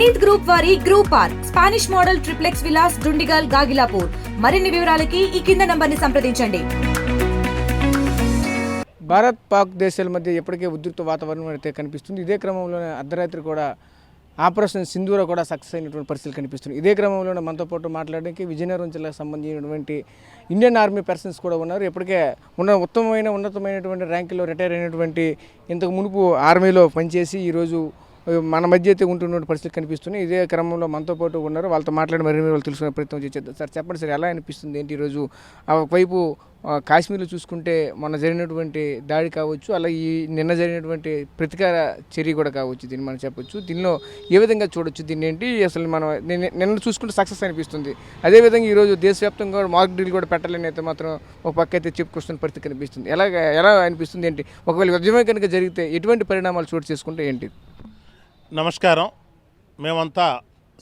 హెయిత్ group వారి group park Spanish model triplex Vilas Dundigal Gagillapur. మరిన్ని వివరాలకి ఈ కింద నంబర్ని సంప్రదించండి. భారత్ పాక్ దేశాల మధ్య ఎప్పటికే ఉద్రిక్త వాతావరణం అయితే కనిపిస్తుంది. ఇదే క్రమంలోనే అర్ధరాత్రి కూడా ఆపరేషన్ సింధూర కూడా సక్సెస్ అయినటువంటి పరిస్థితులు కనిపిస్తుంది. ఇదే క్రమంలోనే మనతో పాటు మాట్లాడడానికి విజయనగరం జిల్లాకు సంబంధించినటువంటి ఇండియన్ ఆర్మీ పర్సన్స్ కూడా ఉన్నారు. ఇప్పటికే ఉన్నతమైనటువంటి ర్యాంకుల్లో రిటైర్ అయినటువంటి ఇంతకు మునుపు ఆర్మీలో పనిచేసి ఈరోజు మన మధ్య అయితే ఉంటున్న పరిస్థితులు కనిపిస్తున్నాయి. ఇదే క్రమంలో మనతో పాటు ఉన్నారు. వాళ్ళతో మాట్లాడి మరిన్ని వాళ్ళు తెలుసుకునే ప్రయత్నం చేద్దాం. సార్ చెప్పండి సార్, ఎలా అనిపిస్తుంది ఏంటి ఈరోజు? ఒకవైపు కాశ్మీర్లో చూసుకుంటే మొన్న జరిగినటువంటి దాడి కావచ్చు, అలా ఈ నిన్న జరిగినటువంటి ప్రతీకార చర్య కూడా కావచ్చు, దీన్ని మనం చెప్పొచ్చు. దీనిలో ఏ విధంగా చూడొచ్చు దీన్ని ఏంటి? అసలు మనం నిన్న చూసుకుంటే సక్సెస్ అనిపిస్తుంది. అదేవిధంగా ఈరోజు దేశవ్యాప్తంగా మాక్ డ్రిల్ కూడా పెట్టాలని అయితే మాత్రం ఒక పక్క అయితే చెప్పుకొస్తున్న పరిస్థితి కనిపిస్తుంది. ఎలా అనిపిస్తుంది ఏంటి? ఒకవేళ విజయమే కనుక జరిగితే ఎటువంటి పరిణామాలు చోటు చేసుకుంటే ఏంటి? నమస్కారం. మేమంతా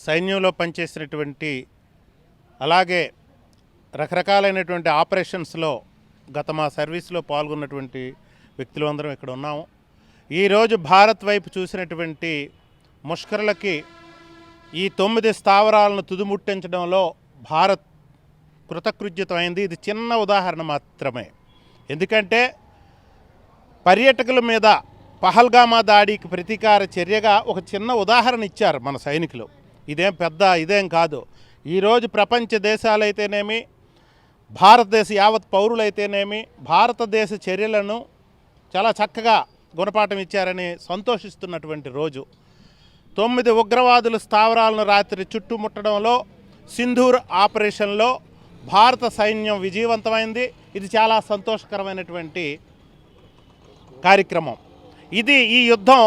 సైన్యంలో పనిచేసినటువంటి, అలాగే రకరకాలైనటువంటి ఆపరేషన్స్లో గత మా సర్వీస్లో పాల్గొన్నటువంటి వ్యక్తులు అందరం ఇక్కడ ఉన్నాము. ఈరోజు భారత్ వైపు చూసినటువంటి ముష్కరులకి ఈ 9 స్థావరాలను తుదిముట్టించడంలో భారత్ కృతకృత్యమైంది. ఇది చిన్న ఉదాహరణ మాత్రమే. ఎందుకంటే పర్యాటకుల మీద పహల్గామా దాడికి ప్రతీకార చర్యగా ఒక చిన్న ఉదాహరణ ఇచ్చారు మన సైనికులు. ఇదేం కాదు. ఈరోజు ప్రపంచ దేశాలైతేనేమి, భారతదేశ యావత్ పౌరులైతేనేమి భారతదేశ చర్యలను చాలా చక్కగా గుణపాఠం ఇచ్చారని సంతోషిస్తున్నటువంటి రోజు. 9 ఉగ్రవాదుల స్థావరాలను రాత్రి చుట్టుముట్టడంలో సింధూర్ ఆపరేషన్లో భారత సైన్యం విజయవంతమైంది. ఇది చాలా సంతోషకరమైనటువంటి కార్యక్రమం. ఈ యుద్ధం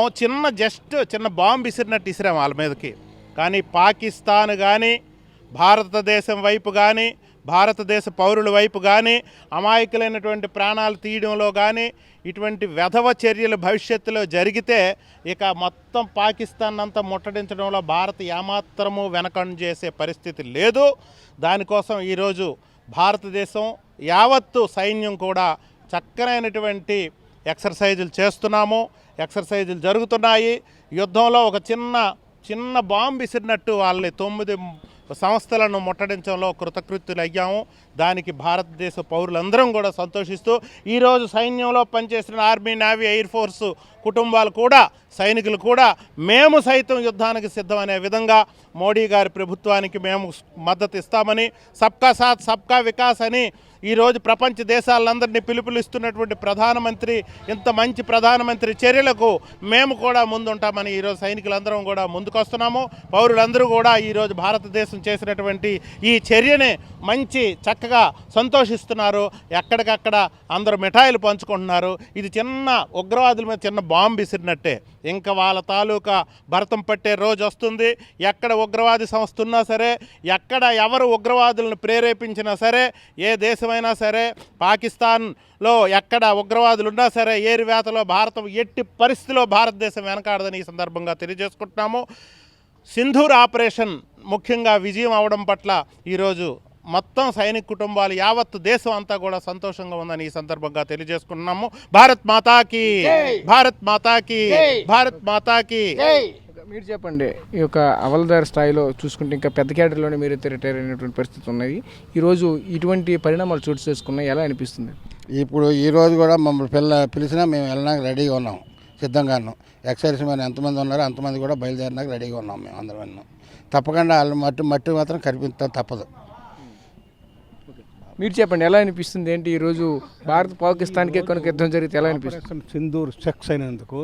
చిన్న బాంబు విసిరినట్టు ఇసిరాం వాళ్ళ మీదకి. కానీ పాకిస్తాన్ కానీ, భారతదేశం వైపు కానీ, భారతదేశ పౌరుల వైపు కానీ అమాయకులైనటువంటి ప్రాణాలు తీయడంలో కానీ ఇటువంటి వెధవ చర్యలు భవిష్యత్తులో జరిగితే ఇక మొత్తం పాకిస్తాన్ అంతా ముట్టడించడంలో భారత్ ఏమాత్రము వెనకండు చేసే పరిస్థితి లేదు. దానికోసం ఈరోజు భారతదేశం యావత్తు సైన్యం కూడా చక్కనైనటువంటి ఎక్సర్సైజులు చేస్తున్నాము. ఎక్సర్సైజులు జరుగుతున్నాయి. యుద్ధంలో ఒక చిన్న బాంబు విసిరినట్టు వాళ్ళని 9 సంస్థలను ముట్టడించడంలో కృతకృత్యులు అయ్యాము. దానికి భారతదేశ పౌరులందరం కూడా సంతోషిస్తూ ఈరోజు సైన్యంలో పనిచేసిన ఆర్మీ, నేవీ, ఎయిర్ ఫోర్సు కుటుంబాలు కూడా, సైనికులు కూడా మేము సైతం యుద్ధానికి సిద్ధమనే విధంగా మోడీ గారి ప్రభుత్వానికి మేము మద్దతు ఇస్తామని, సబ్కా సాత్ సబ్కా వికాస్ అని ఈరోజు ప్రపంచ దేశాలందరినీ పిలుపునిస్తున్నటువంటి ప్రధానమంత్రి, ఇంత మంచి ప్రధానమంత్రి చర్యలకు మేము కూడా ముందుంటామని ఈరోజు సైనికులందరం కూడా ముందుకొస్తున్నాము. పౌరులందరూ కూడా ఈరోజు భారతదేశం చేసినటువంటి ఈ చర్యని చక్కగా సంతోషిస్తున్నారు. ఎక్కడికక్కడ అందరూ మిఠాయిలు పంచుకుంటున్నారు. ఇది చిన్న ఉగ్రవాదుల మీద చిన్న బాంబు విసిరినట్టే. ఇంకా వాళ్ళ తాలూకా భరతం పట్టే రోజు వస్తుంది. ఎక్కడ ఉగ్రవాది సంస్థ ఉన్నా సరే, ఎక్కడ ఎవరు ఉగ్రవాదులను ప్రేరేపించినా సరే, ఏ దేశమైనా సరే, పాకిస్తాన్లో ఎక్కడ ఉగ్రవాదులు ఉన్నా సరే, ఏరివేతలో భారతం ఎట్టి పరిస్థితిలో భారతదేశం వెనకాడదని ఈ సందర్భంగా తెలియజేసుకుంటున్నాము. సింధూర్ ఆపరేషన్ ముఖ్యంగా విజయం అవడం పట్ల ఈరోజు మొత్తం సైనిక కుటుంబాలు, యావత్తు దేశం అంతా కూడా సంతోషంగా ఉందని ఈ సందర్భంగా తెలియజేసుకుంటున్నాము. భారత్ మాతాకి, భారత్ మాతాకి, భారత్ మాతాకి. మీరు చెప్పండి, ఈ యొక్క అవల్దార్ స్థాయిలో చూసుకుంటే ఇంకా పెద్ద క్యాడర్లోనే మీరైతే రిటైర్ అయినటువంటి పరిస్థితి ఉన్నాయి. ఈరోజు ఇటువంటి పరిణామాలు చోటు చేసుకున్నాయి, ఎలా అనిపిస్తుంది? ఇప్పుడు ఈరోజు కూడా మమ్మల్ని పిలిచినా మేము వెళ్ళడానికి రెడీగా ఉన్నాం, సిద్ధంగా ఉన్నాం. ఎక్సైజ్ మ్యాన్ ఎంతమంది ఉన్నారో అంతమంది కూడా బయలుదేరినాక రెడీగా ఉన్నాం. మేము అందరం తప్పకుండా వాళ్ళు మట్టి మాత్రం కనిపించడం తప్పదు. మీరు చెప్పండి, ఎలా అనిపిస్తుంది ఏంటి? ఈరోజు భారత్ పాకిస్తాన్కే కనుక యుద్ధం జరిగితే ఎలా అనిపిస్తుంది? సింధూర్ సక్సెస్ అయినందుకు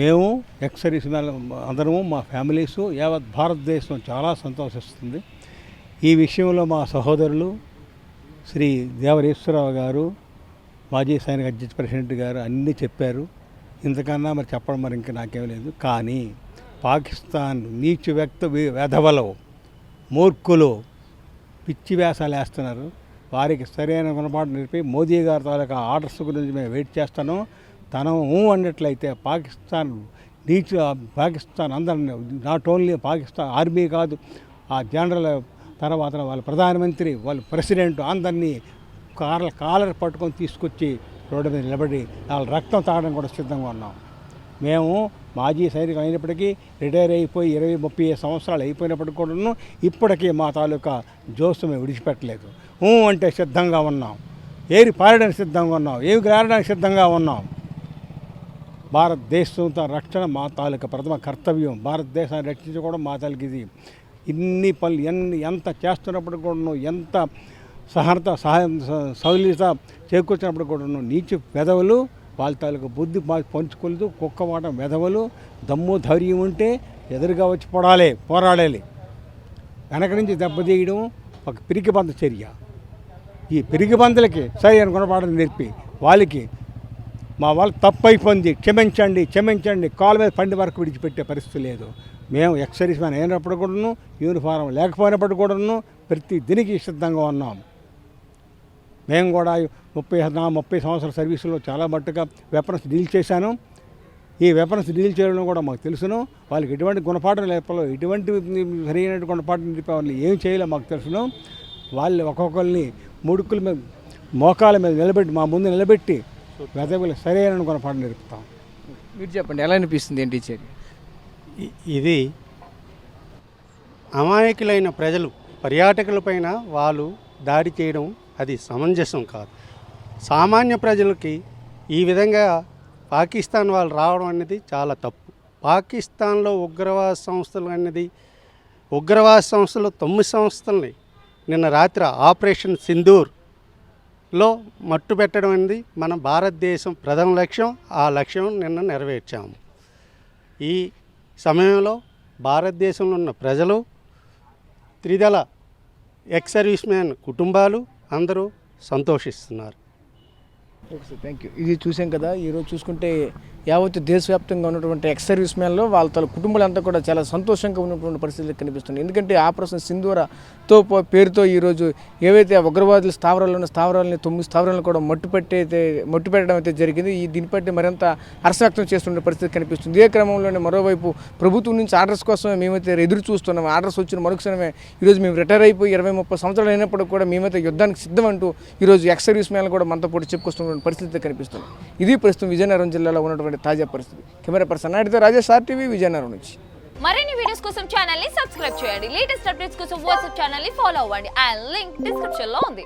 మేము ఎక్సైజ్ మ్యాన్ అందరము, మా ఫ్యామిలీసు, యావత్ భారతదేశం చాలా సంతోషిస్తుంది. ఈ విషయంలో మా సహోదరులు శ్రీ దేవరేశ్వరరావు గారు, మాజీ సైనిక అధ్యక్ష ప్రెసిడెంట్ గారు అన్నీ చెప్పారు. ఇంతకన్నా మరి చెప్పడం మరి ఇంకా నాకేం లేదు. కానీ పాకిస్తాన్ నీచ వెధవలు, మూర్ఖులు పిచ్చి వేషాలు వేస్తున్నారు. వారికి సరైన గుణపాఠం నేర్పి మోదీ గారి తాలూకా ఆర్డర్స్ గురించి మేము వెయిట్ చేస్తాను. తనము అన్నట్లయితే పాకిస్తాన్ అందరినీ, నాట్ ఓన్లీ పాకిస్తాన్ ఆర్మీ కాదు, ఆ జనరల్ తర్వాత వాళ్ళ ప్రధానమంత్రి, వాళ్ళ ప్రెసిడెంట్ అందరినీ కాలర్ పట్టుకొని తీసుకొచ్చి రోడ్డు మీద నిలబడి వాళ్ళ రక్తం తాగడం కూడా సిద్ధంగా ఉన్నాం. మేము మాజీ సైనికులు అయినప్పటికీ రిటైర్ అయిపోయి 20-30 సంవత్సరాలు అయిపోయినప్పటికి కూడాను ఇప్పటికీ మా తాలూకా జోస్సు మేము విడిచిపెట్టలేదు. అంటే సిద్ధంగా ఉన్నాం, ఏరి పారడానికి సిద్ధంగా ఉన్నాం, ఏమి రారడానికి సిద్ధంగా ఉన్నాం. భారతదేశంతో రక్షణ మా తాలూకా ప్రథమ కర్తవ్యం. భారతదేశాన్ని రక్షించుకోవడం మా తాలూకు ఇది. ఇన్ని పనులు ఎంత చేస్తున్నప్పుడు కూడాను, ఎంత సహాయం సౌల్యత చేకూర్చినప్పుడు కూడాను నీచు పెదవులు వాళ్ళ తాలూకు బుద్ధి పంచుకోలేదు. కుక్కవాట మెదవలు దమ్ము ధైర్యం ఉంటే ఎదురుగా వచ్చి పోరాడాలి. వెనక నుంచి దెబ్బతీయడం ఒక పిరికిబంద చర్య. ఈ పిరికిబందులకి సరి అని గుణపాఠం నేర్పి వాళ్ళకి మా వాళ్ళు తప్పు అయిపోయింది, క్షమించండి కాళ్ళ మీద పండి వరకు విడిచిపెట్టే పరిస్థితి లేదు. మేము ఎక్సర్వీస్ మ్యాన్ అయినప్పుడు కూడాను, యూనిఫారం లేకపోయినప్పుడు కూడాను ప్రతి దీనికి సిద్ధంగా ఉన్నాం. మేము కూడా 30 సంవత్సరాల సర్వీసులో చాలా మట్టుగా వెపన్స్ డీల్ చేశాను. ఈ వెపన్స్ డీల్ చేయడం కూడా మాకు తెలుసును. వాళ్ళకి ఎటువంటి గుణపాఠం లేకపోతే ఎటువంటి సరైన గుణపాఠం నేర్పే వాళ్ళు ఏం చేయాలో మాకు తెలుసును. వాళ్ళు ఒక్కొక్కరిని ముడుకుల మీద మోకాల మీద నిలబెట్టి మా ముందు నిలబెట్టి వెదవులు సరైన గుణపాఠం నేర్పుతాం. మీరు చెప్పండి, ఎలా అనిపిస్తుంది ఏంటి చర్య? ఇది అమాయకులైన ప్రజలు పర్యాటకులపైన వాళ్ళు దాడి చేయడం అది సమంజసం కాదు. సామాన్య ప్రజలకి ఈ విధంగా పాకిస్తాన్ వాళ్ళు రావడం అనేది చాలా తప్పు. పాకిస్తాన్లో ఉగ్రవాద సంస్థలు 9 సంస్థల్ని నిన్న రాత్రి ఆపరేషన్ సింధూర్లో మట్టు పెట్టడం అనేది మన భారతదేశం ప్రథమ లక్ష్యం. ఆ లక్ష్యం నిన్న నెరవేర్చాము. ఈ సమయంలో భారతదేశంలో ఉన్న ప్రజలు, త్రిదళ ఎక్స్ సర్వీస్ మ్యాన్ కుటుంబాలు అందరూ సంతోషిస్తున్నారు. Okay sir, thank you. ఇది చూసాం కదా, ఈరోజు చూసుకుంటే యావత్ దేశవ్యాప్తంగా ఉన్నటువంటి ఎక్స్ సర్వీస్ మ్యాన్లో వాళ్ళ తన కుటుంబాలంతా కూడా చాలా సంతోషంగా ఉన్నటువంటి పరిస్థితులు కనిపిస్తుంది. ఎందుకంటే ఆపరేషన్ సింధూరతో పేరుతో ఈరోజు ఏవైతే ఉగ్రవాదుల స్థావరాలని 9 స్థావరాలను కూడా మట్టు పెట్టడం అయితే జరిగింది. దీన్ని బట్టి మరింత హర్షవ్యక్తం చేస్తున్న పరిస్థితి కనిపిస్తుంది. ఇదే క్రమంలోనే మరోవైపు ప్రభుత్వం నుంచి ఆర్డర్స్ కోసం మేమైతే ఎదురు చూస్తున్నాం. ఆర్డర్స్ వచ్చిన మరుక్షణమే ఈరోజు మేము రిటైర్ అయిపోయి 20-30 సంవత్సరాలు అయినప్పుడు కూడా మేమైతే యుద్ధానికి సిద్ధం అంటూ ఈరోజు ఎక్స్ సర్వీస్ మ్యాన్లు కూడా మనతో పాటు చెప్పుకొస్తున్న పరిస్థితి కనిపిస్తుంది. ఇది ప్రస్తుతం విజయనగరం జిల్లాలో ఉన్నటువంటి తాజా పరిస్థితి. కెమెరా పర్సన్ నాయుడుతో రాజేష్, RTV, విజయనగరం నుంచి. మరిన్ని వీడియోస్ కోసం ఛానల్ ని సబ్స్క్రైబ్ చేయండి. లేటెస్ట్ అప్డేట్స్ కోసం వాట్సాప్ ఛానల్ ని ఫాలో అవ్వండి. ఆ లింక్ డిస్క్రిప్షన్ లో ఉంది.